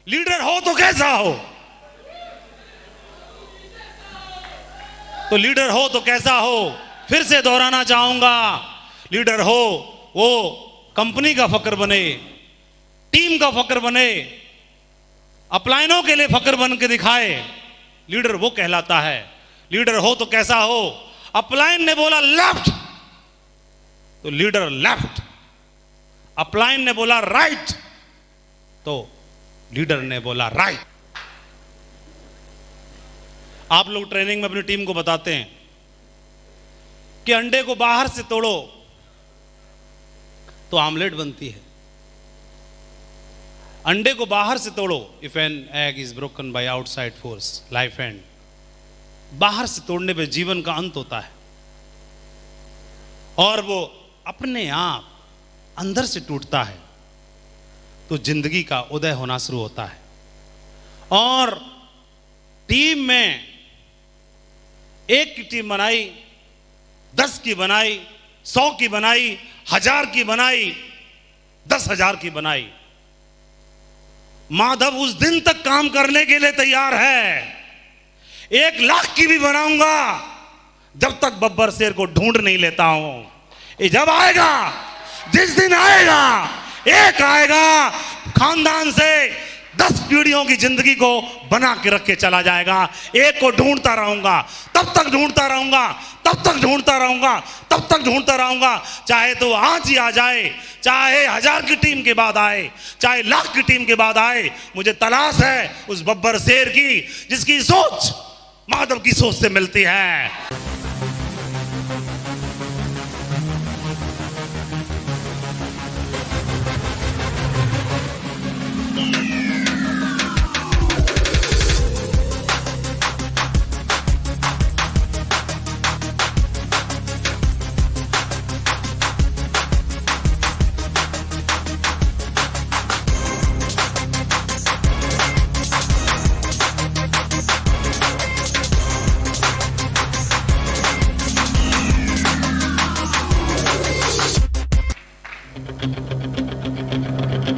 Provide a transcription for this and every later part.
Leader हो तो कैसा हो, तो लीडर हो तो कैसा हो, फिर से दोहराना चाहूंगा। लीडर हो वो कंपनी का फक्र बने, टीम का फक्र बने, अपलायनों के लिए फक्र बन के दिखाए, लीडर वो कहलाता है। लीडर हो तो कैसा हो, अपलायन ने बोला लेफ्ट तो लीडर लेफ्ट, अपलायन ने बोला राइट तो लीडर ने बोला राइट। आप लोग ट्रेनिंग में अपनी टीम को बताते हैं कि अंडे को बाहर से तोड़ो तो आमलेट बनती है, अंडे को बाहर से तोड़ो। If an egg is broken by outside force life and, बाहर से तोड़ने पे जीवन का अंत होता है और वो अपने आप अंदर से टूटता है तो जिंदगी का उदय होना शुरू होता है। और टीम में एक की टीम बनाई, 10 की बनाई, 100 की बनाई, 1000 की बनाई, 10,000 की बनाई, माधव उस दिन तक काम करने के लिए तैयार है। 1,00,000 की भी बनाऊंगा जब तक बब्बर शेर को ढूंढ नहीं लेता हूं। ये जब आएगा, जिस दिन आएगा, एक आएगा खानदान से 10 पीढ़ियों की जिंदगी को बना के रख के चला जाएगा। एक को ढूंढता रहूंगा, तब तक ढूंढता रहूंगा, तब तक ढूंढता रहूंगा, तब तक ढूंढता रहूंगा, चाहे तो आज ही आ जाए, चाहे 1000 की टीम के बाद आए, चाहे 1,00,000 की टीम के बाद आए। मुझे तलाश है उस बब्बर शेर की जिसकी सोच माधव की सोच से मिलती है।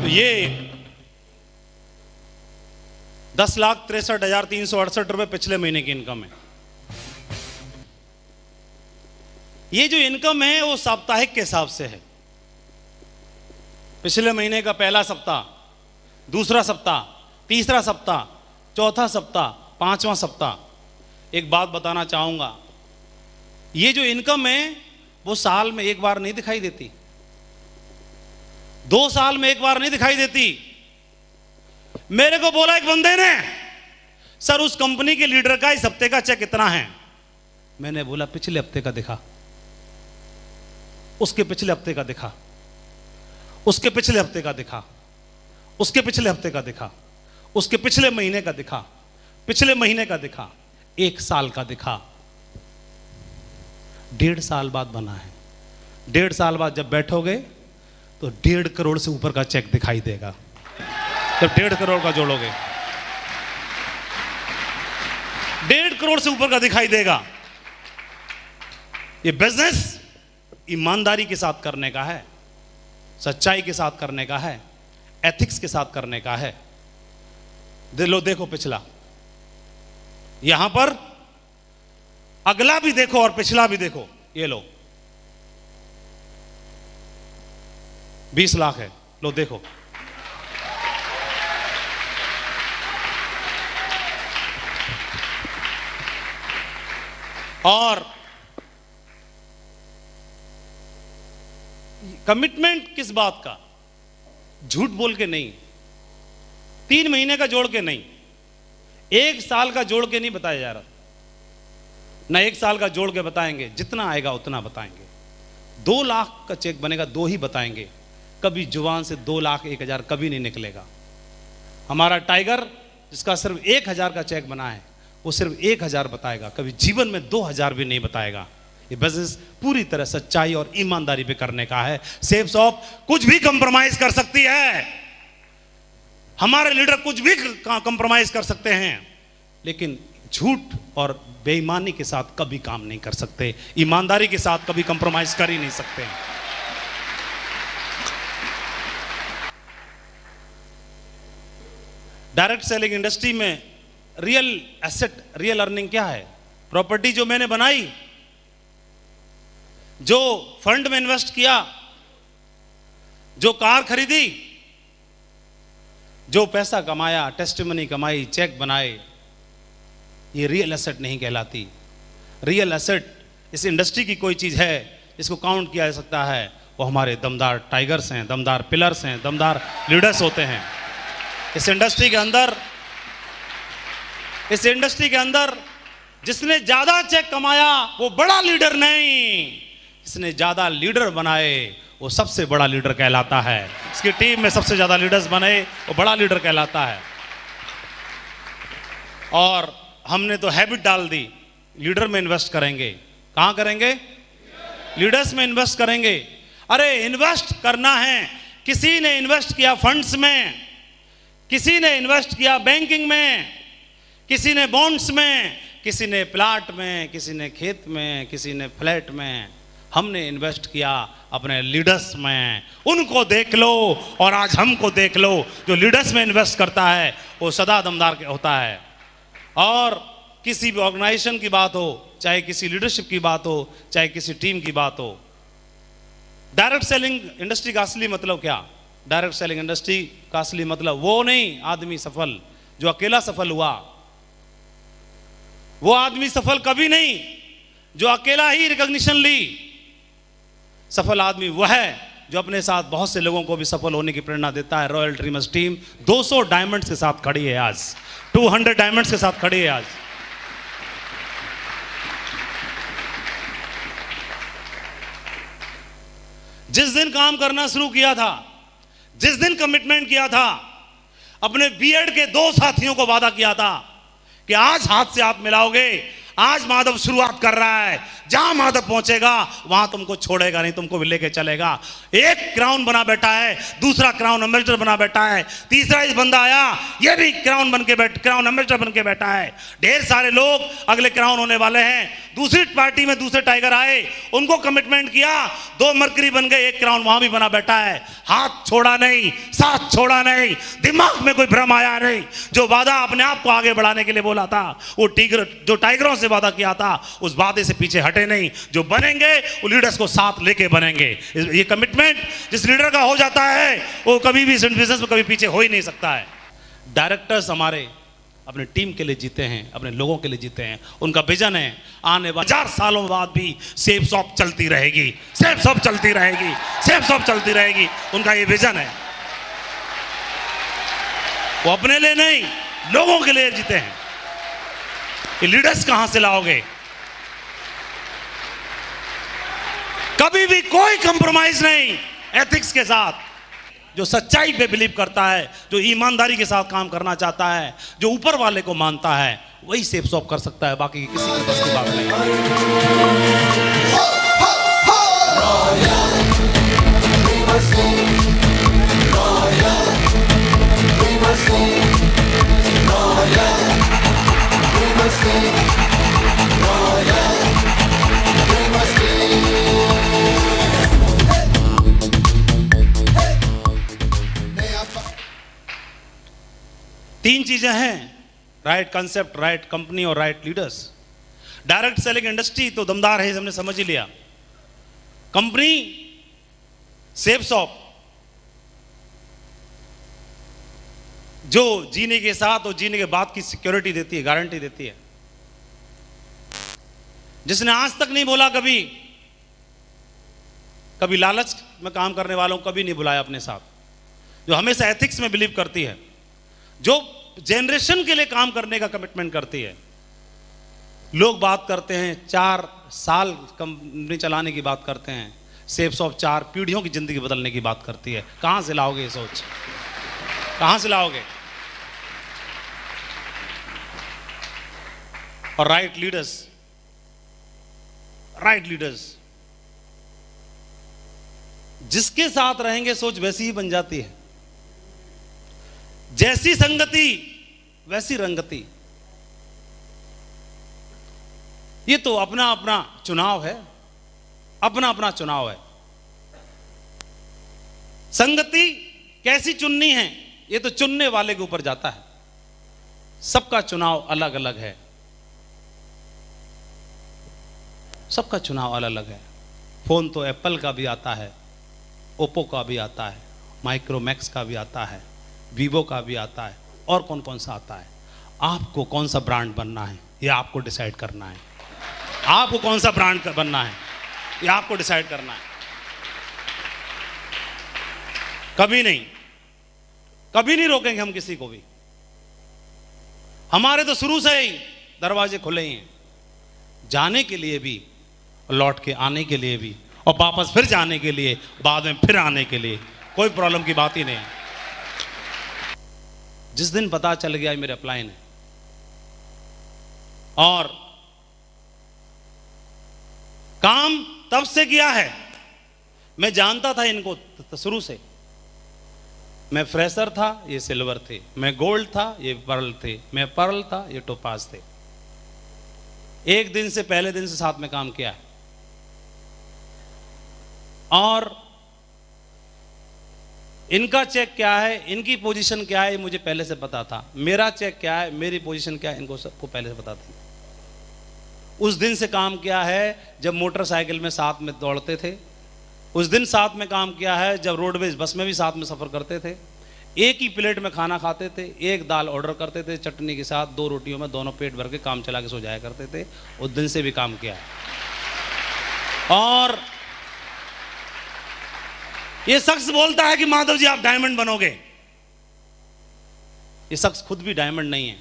ये 10,63,368 रुपए पिछले महीने की इनकम है। ये जो इनकम है वो साप्ताहिक के हिसाब से है। पिछले महीने का पहला सप्ताह, दूसरा सप्ताह, तीसरा सप्ताह, चौथा सप्ताह, पांचवां सप्ताह। एक बात बताना चाहूंगा, ये जो इनकम है वो साल में एक बार नहीं दिखाई देती, 2 साल में एक बार नहीं दिखाई देती। मेरे को बोला एक बंदे ने, सर उस कंपनी के लीडर का इस हफ्ते का चेक कितना है? मैंने बोला पिछले हफ्ते का दिखा, उसके पिछले हफ्ते का दिखा, उसके पिछले हफ्ते का दिखा, उसके पिछले हफ्ते का दिखा, उसके पिछले महीने का दिखा, पिछले महीने का दिखा, 1 साल का दिखा। 1.5 साल बाद बना है। 1.5 साल बाद जब बैठोगे तो 1.5 करोड़ से ऊपर का चेक दिखाई देगा। जब 1.5 करोड़ का जोड़ोगे, 1.5 करोड़ से ऊपर का दिखाई देगा। ये बिजनेस ईमानदारी के साथ करने का है, सच्चाई के साथ करने का है, एथिक्स के साथ करने का है। लो देखो पिछला, यहां पर अगला भी देखो और पिछला भी देखो। ये लो 20 लाख है, लो देखो। और कमिटमेंट किस बात का? झूठ बोल के नहीं, 3 महीने का जोड़ के नहीं, 1 साल का जोड़ के नहीं बताया जा रहा। ना 1 साल का जोड़ के बताएंगे, जितना आएगा उतना बताएंगे। 2 लाख का चेक बनेगा, 2 ही बताएंगे। कभी जुबान से 2 लाख 1,000 कभी नहीं निकलेगा। हमारा टाइगर जिसका सिर्फ 1,000 का चेक बना है, वो सिर्फ 1,000 बताएगा, कभी जीवन में 2,000 भी नहीं बताएगा। ये बिजनेस पूरी तरह सच्चाई और ईमानदारी पे करने का है। सेफ शॉप कुछ भी कंप्रोमाइज कर सकती है, हमारे लीडर कुछ भी कंप्रोमाइज कर सकते हैं, लेकिन झूठ और बेईमानी के साथ कभी काम नहीं कर सकते, ईमानदारी के साथ कभी कंप्रोमाइज कर ही नहीं सकते। डायरेक्ट सेलिंग इंडस्ट्री में रियल एसेट, रियल अर्निंग क्या है? प्रॉपर्टी जो मैंने बनाई, जो फंड में इन्वेस्ट किया, जो कार खरीदी, जो पैसा कमाया, टेस्टिमनी कमाई, चेक बनाए, ये रियल एसेट नहीं कहलाती। रियल एसेट इस इंडस्ट्री की कोई चीज है जिसको काउंट किया जा सकता है, वो हमारे दमदार टाइगर्स हैं, दमदार पिलर्स हैं, दमदार लीडर्स होते हैं। इस इंडस्ट्री के अंदर जिसने ज्यादा चेक कमाया वो बड़ा लीडर नहीं, जिसने ज्यादा लीडर बनाए वो सबसे बड़ा लीडर कहलाता है। इसकी टीम में सबसे ज्यादा लीडर्स बने वो बड़ा लीडर कहलाता है। और हमने तो हैबिट डाल दी, लीडर में इन्वेस्ट करेंगे। कहां करेंगे? लीडर्स में इन्वेस्ट करेंगे। अरे इन्वेस्ट करना है, किसी ने इन्वेस्ट किया फंड्स में, किसी ने इन्वेस्ट किया बैंकिंग में, किसी ने बॉन्ड्स में, किसी ने प्लाट में, किसी ने खेत में, किसी ने फ्लैट में। हमने इन्वेस्ट किया अपने लीडर्स में। उनको देख लो और आज हमको देख लो। जो लीडर्स में इन्वेस्ट करता है वो सदा दमदार होता है। और किसी भी ऑर्गेनाइजेशन की बात हो, चाहे किसी लीडरशिप की बात हो, चाहे किसी टीम की बात हो, डायरेक्ट सेलिंग इंडस्ट्री का असली मतलब क्या? डायरेक्ट सेलिंग इंडस्ट्री का असली मतलब वो नहीं आदमी सफल जो अकेला सफल हुआ, वो आदमी सफल कभी नहीं जो अकेला ही रिकॉग्निशन ली। सफल आदमी वह है जो अपने साथ बहुत से लोगों को भी सफल होने की प्रेरणा देता है। रॉयल ड्रीमर्स टीम 200 डायमंड्स के साथ खड़ी है आज, 200 डायमंड्स के साथ खड़ी है आज। जिस दिन काम करना शुरू किया था, जिस दिन कमिटमेंट किया था, अपने बीएड के 2 साथियों को वादा किया था कि आज हाथ से हाथ मिलाओगे। आज माधव शुरुआत कर रहा है, जहां माधव पहुंचेगा वहां तुमको छोड़ेगा नहीं, तुमको भी लेके चलेगा। एक क्राउन बना बैठा है, दूसरा क्राउन एम्बेसडर बना बैठा है, तीसरा इस बंदा आया ये भी क्राउन एम्बेसडर बन के बैठा है। ढेर सारे लोग अगले क्राउन होने वाले हैं। दूसरी पार्टी में दूसरे टाइगर आए, उनको कमिटमेंट किया, 2 मरकरी बन गए, एक क्राउन वहां भी बना बैठा है। हाथ छोड़ा नहीं, साथ छोड़ा नहीं, दिमाग में कोई भ्रम आया नहीं। जो वादा अपने आप को आगे बढ़ाने के लिए बोला था, वो जो टाइगरों से वादा किया था, उस वादे से पीछे हटे नहीं। जो बनेंगे वो लीडर्स को साथ लेके बनेंगे। ये कमिटमेंट जिस लीडर का हो जाता है वो कभी भी बिजनेस में कभी पीछे हो ही नहीं सकता है। डायरेक्टर्स हमारे अपने टीम के लिए जीते हैं, अपने लोगों के लिए जीते हैं। उनका विजन है आने वाले 1000 सालों बाद भी सेफ शॉप चलती रहेगी, सेफ शॉप चलती रहेगी, सेफ शॉप चलती रहेगी। उनका ये विजन है। वो अपने लिए नहीं, लोगों के लिए जीते हैं। ये लीडर्स कहां से लाओगे? कभी भी कोई कंप्रोमाइज नहीं एथिक्स के साथ। जो सच्चाई पे बिलीव करता है, जो ईमानदारी के साथ काम करना चाहता है, जो ऊपर वाले को मानता है, वही सेफ शॉप कर सकता है। बाकी किसी की बस की बात नहीं। तीन चीजें हैं, राइट कंसेप्ट, राइट कंपनी और right leaders. Direct selling industry तो दमदार है, हमने समझ ही लिया। कंपनी सेफ शॉप जो जीने के साथ और जीने के बाद की सिक्योरिटी देती है, गारंटी देती है। जिसने आज तक नहीं बोला कभी लालच में काम करने वालों को कभी नहीं बुलाया अपने साथ, जो हमेशा एथिक्स में बिलीव करती है, जो जनरेशन के लिए काम करने का कमिटमेंट करती है। लोग बात करते हैं 4 साल कंपनी चलाने की बात करते हैं, सेफ शॉप 4 पीढ़ियों की जिंदगी बदलने की बात करती है। कहां से लाओगे ये सोच? कहां से लाओगे? और राइट लीडर्स जिसके साथ रहेंगे सोच वैसी ही बन जाती है। जैसी संगति वैसी रंगति। ये तो अपना अपना चुनाव है, अपना अपना चुनाव है। संगति कैसी चुननी है ये तो चुनने वाले के ऊपर जाता है। सबका चुनाव अलग अलग है, सबका चुनाव अलग अलग है। फोन तो एप्पल का भी आता है, ओप्पो का भी आता है, माइक्रोमैक्स का भी आता है, वीवो का भी आता है, और कौन कौन सा आता है। आपको कौन सा ब्रांड बनना है ये आपको डिसाइड करना है। आपको कौन सा ब्रांड बनना है ये आपको डिसाइड करना है। कभी नहीं रोकेंगे हम किसी को भी। हमारे तो शुरू से ही दरवाजे खुले ही हैं, जाने के लिए भी, लौट के आने के लिए भी, और वापस फिर जाने के लिए, बाद में फिर आने के लिए। कोई प्रॉब्लम की बात ही नहीं है। जिस दिन पता चल गया मेरे अपलाइन है, और काम तब से किया है, मैं जानता था इनको शुरू से। मैं फ्रेशर था, ये सिल्वर थे, मैं गोल्ड था, ये पर्ल थे, मैं पर्ल था, ये टोपाज थे। एक दिन से, पहले दिन से साथ में काम किया है। और इनका चेक क्या है, इनकी पोजीशन क्या है, मुझे पहले से पता था। मेरा चेक क्या है, मेरी पोजीशन क्या है, इनको सबको पहले से पता था। उस दिन से काम किया है जब मोटरसाइकिल में साथ में दौड़ते थे। उस दिन साथ में काम किया है जब रोडवेज बस में भी साथ में सफर करते थे। एक ही प्लेट में खाना खाते थे, एक दाल ऑर्डर करते थे चटनी के साथ, 2 रोटियों में दोनों पेट भर के काम चला के सो जाया करते थे। उस दिन से भी काम किया है। और ये शख्स बोलता है कि माधव जी आप डायमंड बनोगे। ये शख्स खुद भी डायमंड नहीं है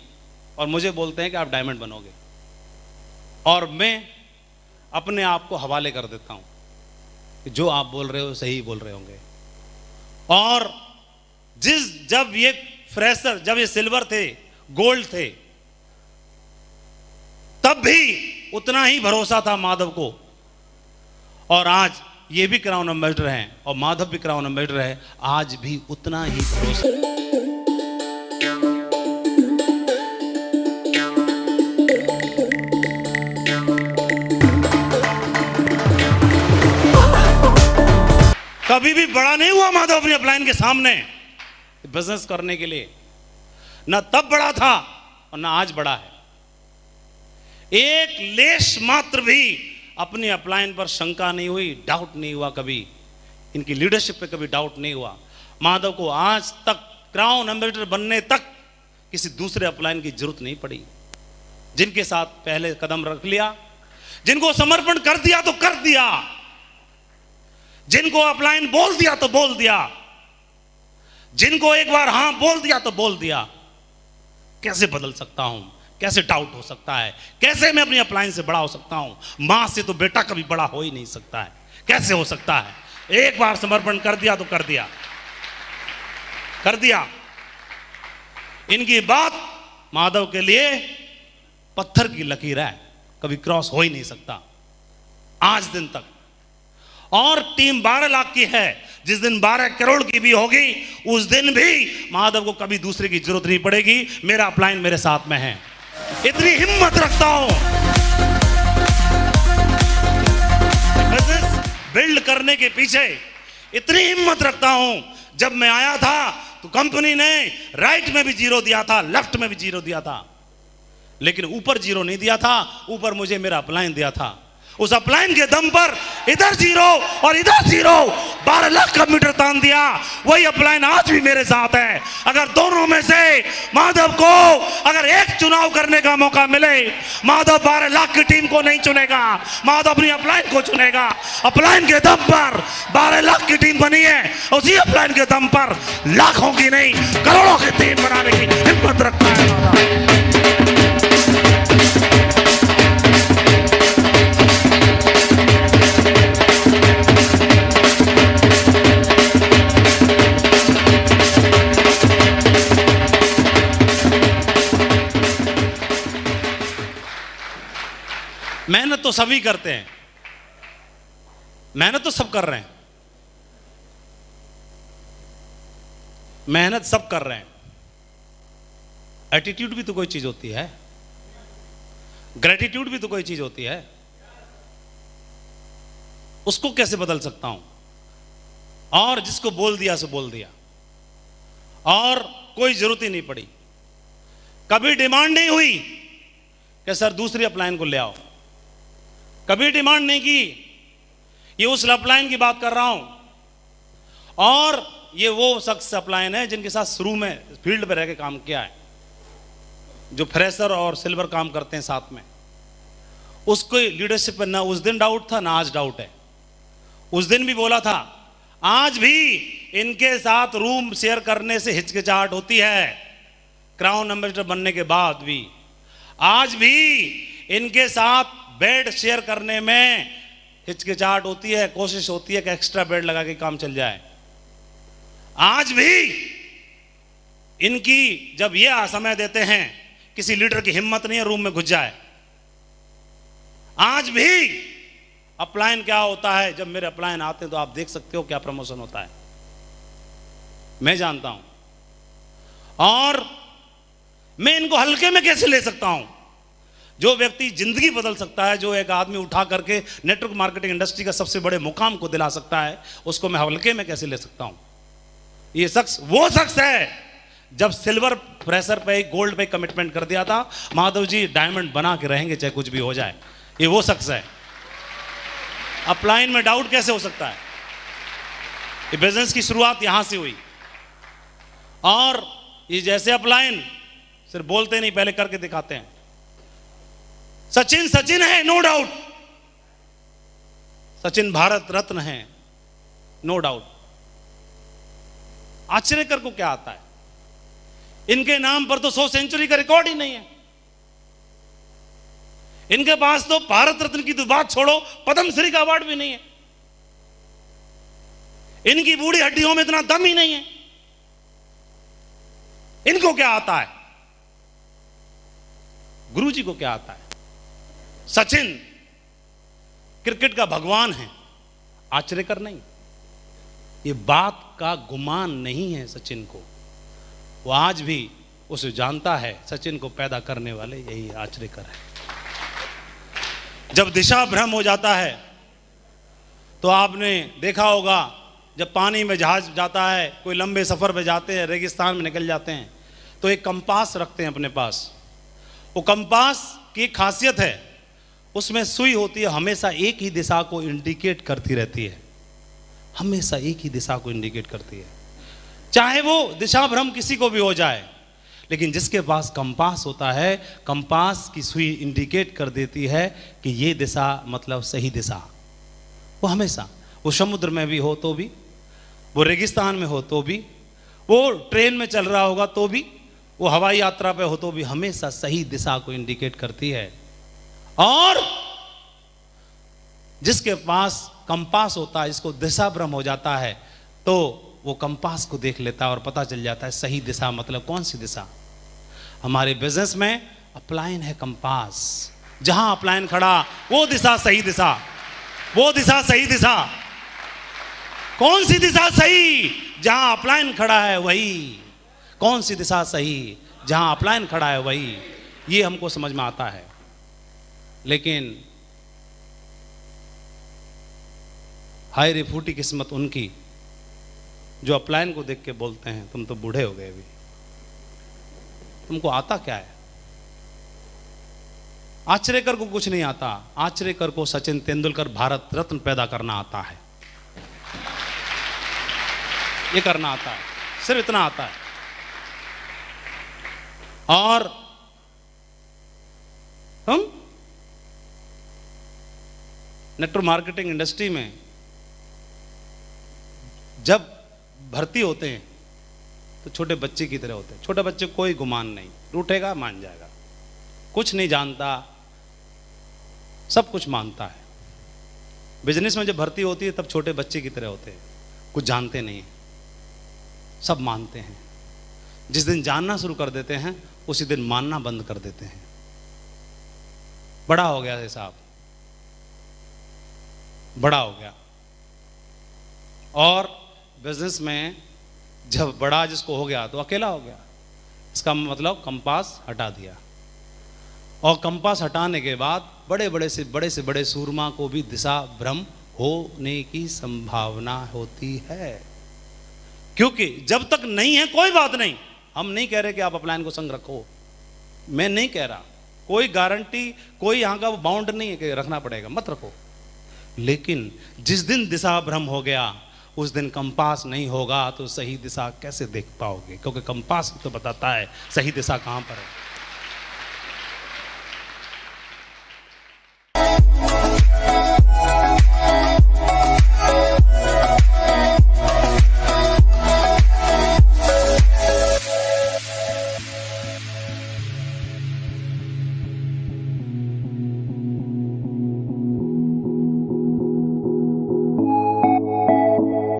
और मुझे बोलते हैं कि आप डायमंड बनोगे, और मैं अपने आप को हवाले कर देता हूं कि जो आप बोल रहे हो सही बोल रहे होंगे। और जब ये फ्रेशर, जब ये सिल्वर थे, गोल्ड थे, तब भी उतना ही भरोसा था माधव को। और आज ये भी क्राउन एम्बेसडर हैं और माधव भी क्राउन एम्बेसडर है, आज भी उतना ही भरोसा। कभी भी बड़ा नहीं हुआ माधव अपनी अपलाइन के सामने बिजनेस करने के लिए। ना तब बड़ा था और ना आज बड़ा है। एक लेश मात्र भी अपनी अपलाइन पर शंका नहीं हुई, डाउट नहीं हुआ कभी। इनकी लीडरशिप पे कभी डाउट नहीं हुआ। माधव को आज तक क्राउन एम्बेसडर बनने तक किसी दूसरे अपलाइन की जरूरत नहीं पड़ी। जिनके साथ पहले कदम रख लिया, जिनको समर्पण कर दिया तो कर दिया, जिनको अपलाइन बोल दिया तो बोल दिया, जिनको एक बार हां बोल दिया तो बोल दिया। कैसे बदल सकता हूं, कैसे डाउट हो सकता है, कैसे मैं अपनी अपलाइन से बड़ा हो सकता हूं। मां से तो बेटा कभी बड़ा हो ही नहीं सकता है, कैसे हो सकता है। एक बार समर्पण कर दिया तो कर दिया, कर दिया। इनकी बात माधव के लिए पत्थर की लकीर है, कभी क्रॉस हो ही नहीं सकता आज दिन तक। और टीम 12 लाख की है, जिस दिन 12 करोड़ की भी होगी उस दिन भी माधव को कभी दूसरे की जरूरत नहीं पड़ेगी। मेरा अपलाइन मेरे साथ में है, इतनी हिम्मत रखता हूं। बिजनेस बिल्ड करने के पीछे इतनी हिम्मत रखता हूं। जब मैं आया था तो कंपनी ने राइट में भी 0 दिया था, लेफ्ट में भी 0 दिया था, लेकिन ऊपर 0 नहीं दिया था। ऊपर मुझे मेरा अपलाइन दिया था। उस अपलाइन के दम पर इधर 0 और इधर 0, 12 लाख का मीटर तान दिया। वही अपलाइन आज भी मेरे साथ है। अगर दोनों में से माधव को अगर एक चुनाव करने का मौका मिले, माधव 12 लाख की टीम को नहीं चुनेगा, माधव अपनी अपलाइन को चुनेगा। अपलाइन के दम पर 12 लाख की टीम बनी है, उसी अपलाइन के दम पर लाखों की नहीं करोड़ों की टीम बनाने की हिम्मत रखता है माधव। मेहनत तो सभी करते हैं, मेहनत तो सब कर रहे हैं, मेहनत सब कर रहे हैं। एटीट्यूड भी तो कोई चीज होती है, ग्रेटिट्यूड भी तो कोई चीज होती है। उसको कैसे बदल सकता हूं। और जिसको बोल दिया सो बोल दिया, और कोई जरूरत ही नहीं पड़ी। कभी डिमांड नहीं हुई कि सर दूसरी अपलाइन को ले आओ, कभी डिमांड नहीं की। ये उस अपलाइन की बात कर रहा हूं, और ये वो शख्स अपलाइन है जिनके साथ शुरू में फील्ड पे रह के काम किया है, जो फ्रेशर और सिल्वर काम करते हैं साथ में। उसको लीडरशिप पर ना उस दिन डाउट था, ना आज डाउट है। उस दिन भी बोला था, आज भी इनके साथ रूम शेयर करने से हिचकिचाहट होती है, क्राउन एम्बेसडर बनने के बाद भी। आज भी इनके साथ बेड शेयर करने में हिचकिचाहट होती है, कोशिश होती है कि एक्स्ट्रा बेड लगा के काम चल जाए। आज भी इनकी जब ये समय देते हैं, किसी लीडर की हिम्मत नहीं है रूम में घुस जाए। आज भी अपलाइन क्या होता है, जब मेरे अपलाइन आते हैं तो आप देख सकते हो क्या प्रमोशन होता है, मैं जानता हूं। और मैं इनको हल्के में कैसे ले सकता हूं? जो व्यक्ति जिंदगी बदल सकता है, जो एक आदमी उठा करके नेटवर्क मार्केटिंग इंडस्ट्री का सबसे बड़े मुकाम को दिला सकता है, उसको मैं हल्के में कैसे ले सकता हूं? ये शख्स वो शख्स है जब सिल्वर प्रेशर पे गोल्ड पे कमिटमेंट कर दिया था, माधव जी डायमंड बना के रहेंगे चाहे कुछ भी हो जाए। ये वो शख्स है। अपलाइन में डाउट कैसे हो सकता है? ये बिजनेस की शुरुआत यहां से हुई, और ये जैसे अपलाइन सिर्फ बोलते नहीं, पहले करके दिखाते हैं। सचिन सचिन है, नो डाउट। सचिन भारत रत्न है, नो डाउट। आश्चर्यकर को क्या आता है? इनके नाम पर तो 100 सेंचुरी का रिकॉर्ड ही नहीं है। इनके पास तो भारत रत्न की तो बात छोड़ो, पद्मश्री का अवार्ड भी नहीं है। इनकी बूढ़ी हड्डियों में इतना दम ही नहीं है। इनको क्या आता है? गुरुजी को क्या आता है? सचिन क्रिकेट का भगवान है, आश्चर्यकर नहीं। ये बात का गुमान नहीं है सचिन को। वो आज भी उसे जानता है, सचिन को पैदा करने वाले यही आश्चर्यकर है। जब दिशा भ्रम हो जाता है तो आपने देखा होगा, जब पानी में जहाज जाता है, कोई लंबे सफर पे जाते हैं, रेगिस्तान में निकल जाते हैं, तो एक कंपास रखते हैं अपने पास। वो कंपास की खासियत है, उसमें सुई होती है, हमेशा एक ही दिशा को इंडिकेट करती रहती है, हमेशा एक ही दिशा को इंडिकेट करती है। चाहे वो दिशा भ्रम किसी को भी हो जाए, लेकिन जिसके पास कंपास होता है, कंपास की सुई इंडिकेट कर देती है कि ये दिशा मतलब सही दिशा। वो हमेशा, वो समुद्र में भी हो तो भी, वो रेगिस्तान में हो तो भी, वो ट्रेन में चल रहा होगा तो भी, वो हवाई यात्रा पे हो तो भी, हमेशा सही दिशा को इंडिकेट करती है। और जिसके पास कंपास होता है, जिसको दिशा भ्रम हो जाता है, तो वो कंपास को देख लेता है और पता चल जाता है सही दिशा मतलब कौन सी दिशा। हमारे बिजनेस में अपलाइन है कंपास। जहां अपलाइन खड़ा वो दिशा सही दिशा, वो दिशा सही दिशा। कौन सी दिशा सही? जहां अपलाइन खड़ा है वही। कौन सी दिशा सही? जहां अपलाइन खड़ा है वही। ये हमको समझ में आता है। लेकिन हाय रे फूटी किस्मत उनकी जो अपलाइन को देख के बोलते हैं तुम तो बूढ़े हो गए अभी, तुमको आता क्या है? आश्चर्यकर को कुछ नहीं आता। आश्चर्यकर को सचिन तेंदुलकर भारत रत्न पैदा करना आता है। ये करना आता है, सिर्फ इतना आता है। और हम नेटवर्क मार्केटिंग इंडस्ट्री में जब भर्ती होते हैं तो छोटे बच्चे की तरह होते हैं। छोटे बच्चे कोई गुमान नहीं, रूठेगा मान जाएगा, कुछ नहीं जानता, सब कुछ मानता है। बिजनेस में जब भर्ती होती है तब छोटे बच्चे की तरह होते हैं, कुछ जानते नहीं हैं, सब मानते हैं। जिस दिन जानना शुरू कर देते हैं उसी दिन मानना बंद कर देते हैं। बड़ा हो गया है साहब, बड़ा हो गया। और बिजनेस में जब बड़ा जिसको हो गया तो अकेला हो गया। इसका मतलब कंपास हटा दिया, और कंपास हटाने के बाद बड़े से बड़े सूरमा को भी दिशा भ्रम होने की संभावना होती है। क्योंकि जब तक नहीं है कोई बात नहीं, हम नहीं कह रहे कि आप अपलाइन को संग रखो, मैं नहीं कह रहा, कोई गारंटी, कोई यहां का बाउंड नहीं है कि रखना पड़ेगा, मत रखो। लेकिन जिस दिन दिशा भ्रम हो गया उस दिन कंपास नहीं होगा तो सही दिशा कैसे देख पाओगे, क्योंकि कंपास तो बताता है सही दिशा कहां पर है।